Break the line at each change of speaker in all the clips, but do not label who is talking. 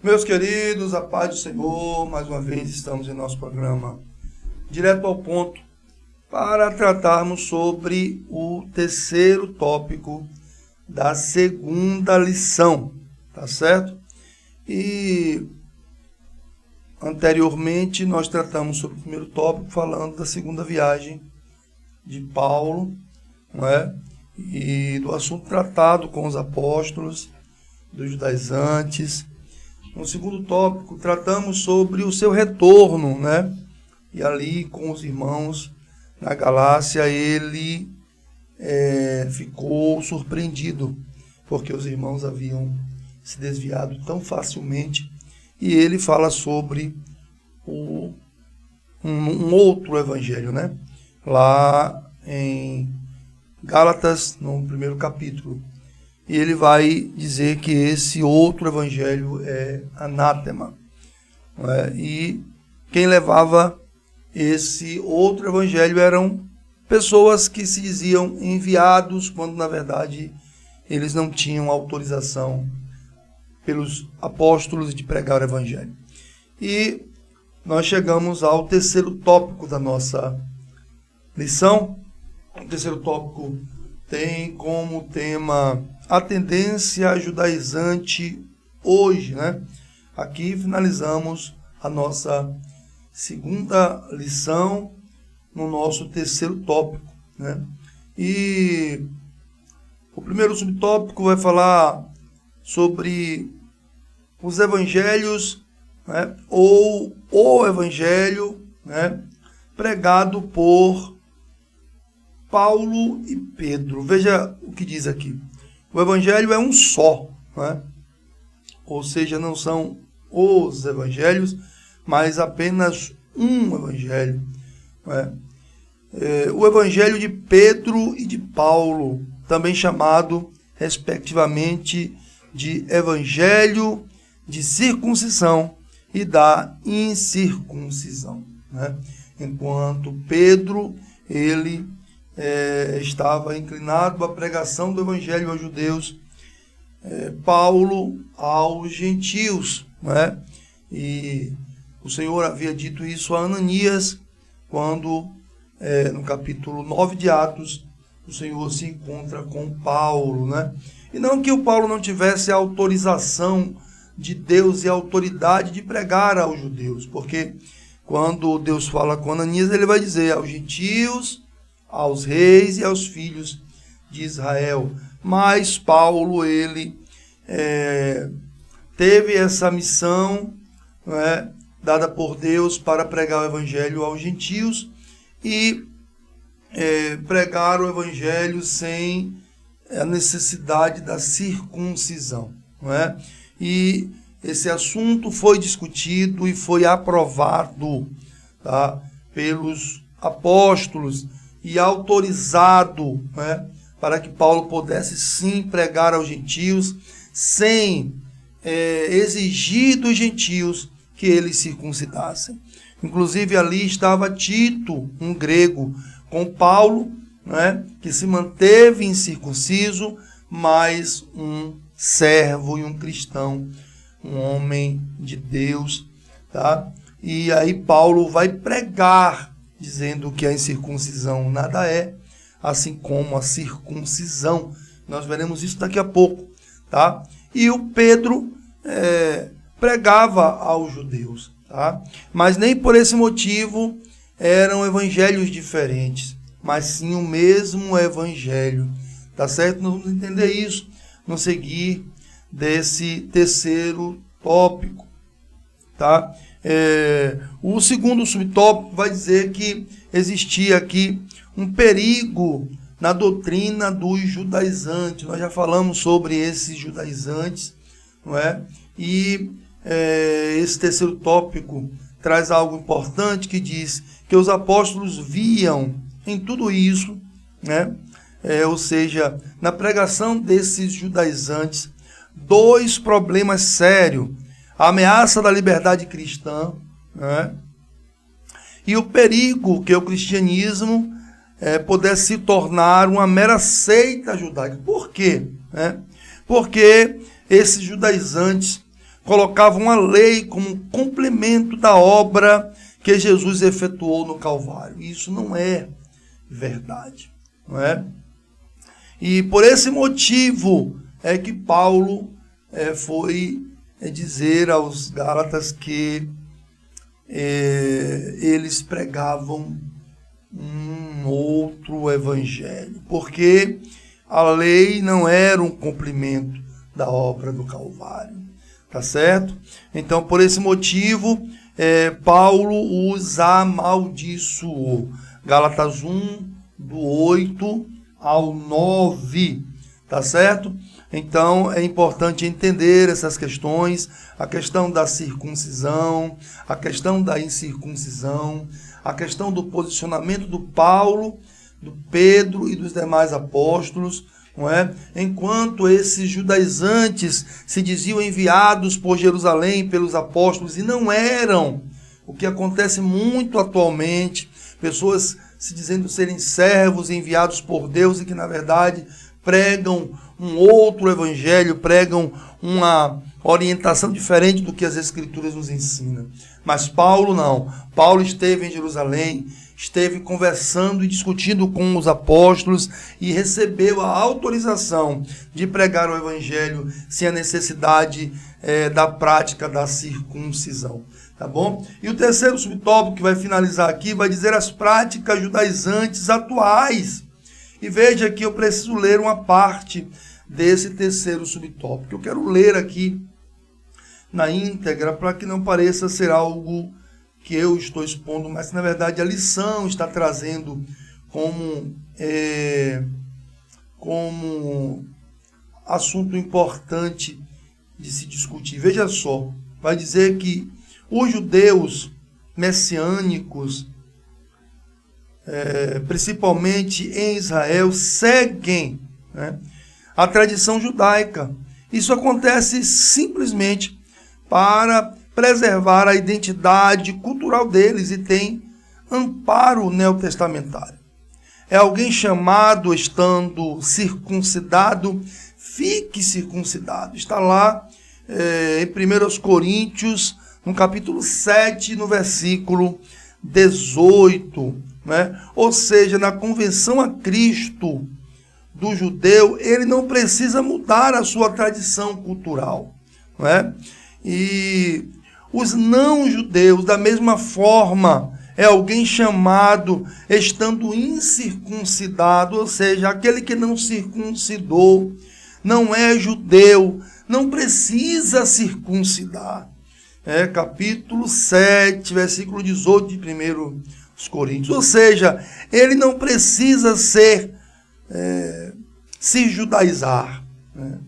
Meus queridos, a paz do Senhor, mais uma vez estamos em nosso programa Direto ao Ponto para tratarmos sobre o terceiro tópico da segunda lição, tá certo? E anteriormente nós tratamos sobre o primeiro tópico falando da segunda viagem de Paulo, não é? E do assunto tratado com os apóstolos, dos judaizantes. No segundo tópico, tratamos sobre o seu retorno, né? E ali com os irmãos na Galácia, ele ficou surpreendido, porque os irmãos haviam se desviado tão facilmente. E ele fala sobre um outro evangelho, né? Lá em Gálatas, no primeiro capítulo. E ele vai dizer que esse outro evangelho é anátema. Não é? E quem levava esse outro evangelho eram pessoas que se diziam enviados, quando na verdade eles não tinham autorização pelos apóstolos de pregar o evangelho. E nós chegamos ao terceiro tópico da nossa lição. O terceiro tópico tem como tema a tendência judaizante hoje, né? Aqui finalizamos a nossa segunda lição no nosso terceiro tópico, né? E o primeiro subtópico vai falar sobre os evangelhos, né? Ou o evangelho, né? Pregado por Paulo e Pedro. Veja o que diz aqui. O evangelho é um só, né? Ou seja, não são os evangelhos, mas apenas um evangelho, né? O evangelho de Pedro e de Paulo, também chamado, respectivamente, de evangelho de circuncisão e da incircuncisão, né? Enquanto Pedro, ele estava inclinado à pregação do evangelho aos judeus, Paulo aos gentios, né? E o Senhor havia dito isso a Ananias, quando no capítulo 9 de Atos, o Senhor se encontra com Paulo, né? E não que o Paulo não tivesse a autorização de Deus e a autoridade de pregar aos judeus, porque quando Deus fala com Ananias, ele vai dizer aos gentios, aos reis e aos filhos de Israel. Mas Paulo, ele teve essa missão, né, dada por Deus para pregar o evangelho aos gentios e pregar o evangelho sem a necessidade da circuncisão, não é? E esse assunto foi discutido e foi aprovado, tá, pelos apóstolos e autorizado, né, para que Paulo pudesse sim pregar aos gentios, sem exigir dos gentios que eles circuncidassem. Inclusive ali estava Tito, um grego, com Paulo, né, que se manteve incircunciso, mas um servo e um cristão, um homem de Deus, tá? E aí Paulo vai pregar dizendo que a incircuncisão nada é, assim como a circuncisão. Nós veremos isso daqui a pouco, tá? E o Pedro pregava aos judeus, tá? Mas nem por esse motivo eram evangelhos diferentes, mas sim o mesmo evangelho, tá certo? Nós vamos entender isso no seguir desse terceiro tópico, tá? O segundo subtópico vai dizer que existia aqui um perigo na doutrina dos judaizantes. Nós já falamos sobre esses judaizantes, não é? E esse terceiro tópico traz algo importante que diz que os apóstolos viam em tudo isso, né? Ou seja, na pregação desses judaizantes, dois problemas sérios: a ameaça da liberdade cristã, né? E o perigo que o cristianismo pudesse se tornar uma mera seita judaica. Por quê? Porque esses judaizantes colocavam a lei como um complemento da obra que Jesus efetuou no Calvário. Isso não é verdade, não é? E por esse motivo é que Paulo foi dizer aos Gálatas que eles pregavam um outro evangelho, porque a lei não era um cumprimento da obra do Calvário, tá certo? Então, por esse motivo, Paulo os amaldiçoou. Gálatas 1, do 8 ao 9, tá certo? Então, é importante entender essas questões, a questão da circuncisão, a questão da incircuncisão, a questão do posicionamento do Paulo, do Pedro e dos demais apóstolos, não é? Enquanto esses judaizantes se diziam enviados por Jerusalém pelos apóstolos e não eram, o que acontece muito atualmente, pessoas se dizendo serem servos enviados por Deus e que na verdade pregam um outro evangelho, pregam uma orientação diferente do que as Escrituras nos ensinam. Mas Paulo não. Paulo esteve em Jerusalém, esteve conversando e discutindo com os apóstolos e recebeu a autorização de pregar o evangelho sem a necessidade da prática da circuncisão. Tá bom? E o terceiro subtópico que vai finalizar aqui vai dizer as práticas judaizantes atuais. E veja que eu preciso ler uma parte desse terceiro subtópico. Eu quero ler aqui na íntegra para que não pareça ser algo que eu estou expondo, mas na verdade a lição está trazendo como assunto importante de se discutir. Veja só, vai dizer que os judeus messiânicos, principalmente em Israel, seguem, né, a tradição judaica. Isso acontece simplesmente para preservar a identidade cultural deles e tem amparo neotestamentário. É alguém chamado estando circuncidado, fique circuncidado. Está lá em 1 Coríntios, no capítulo 7, no versículo 18. Né? Ou seja, na conversão a Cristo do judeu, ele não precisa mudar a sua tradição cultural. Né? E os não-judeus, da mesma forma, é alguém chamado estando incircuncidado, ou seja, aquele que não circuncidou, não é judeu, não precisa circuncidar. Capítulo 7, versículo 18 de 1 Coríntios. Ou seja, ele não precisa se judaizar. Né?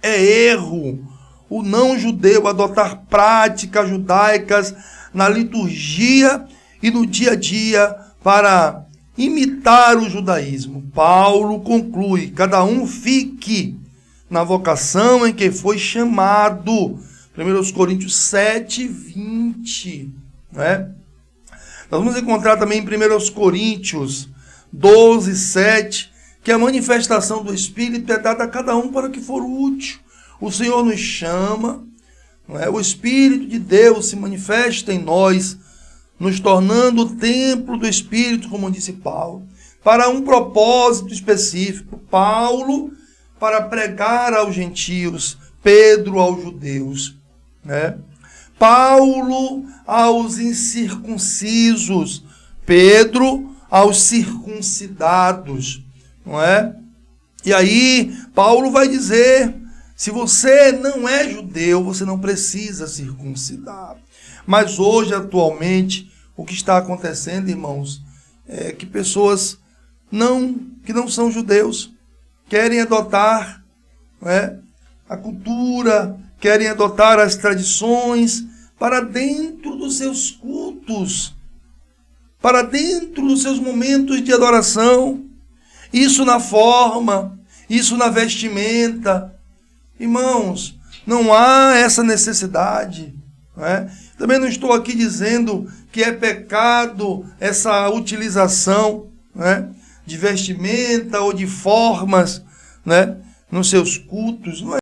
É erro o não-judeu adotar práticas judaicas na liturgia e no dia a dia para imitar o judaísmo. Paulo conclui: cada um fique na vocação em que foi chamado. 1 Coríntios 7, 20. Né? Nós vamos encontrar também em 1 Coríntios 12, 7, que a manifestação do Espírito é dada a cada um para o que for útil. O Senhor nos chama, não é? O Espírito de Deus se manifesta em nós, nos tornando o templo do Espírito, como disse Paulo, para um propósito específico. Paulo, para pregar aos gentios, Pedro aos judeus, né? Paulo aos incircuncisos, Pedro aos circuncidados, não é? E aí Paulo vai dizer: se você não é judeu, você não precisa circuncidar. Mas hoje, atualmente, o que está acontecendo, irmãos, é que pessoas que não são judeus querem adotar, né, a cultura, querem adotar as tradições para dentro dos seus cultos, para dentro dos seus momentos de adoração. Isso na forma, isso na vestimenta. Irmãos, não há essa necessidade. Né? Também não estou aqui dizendo que é pecado essa utilização, né, de vestimenta ou de formas, né, nos seus cultos. Não é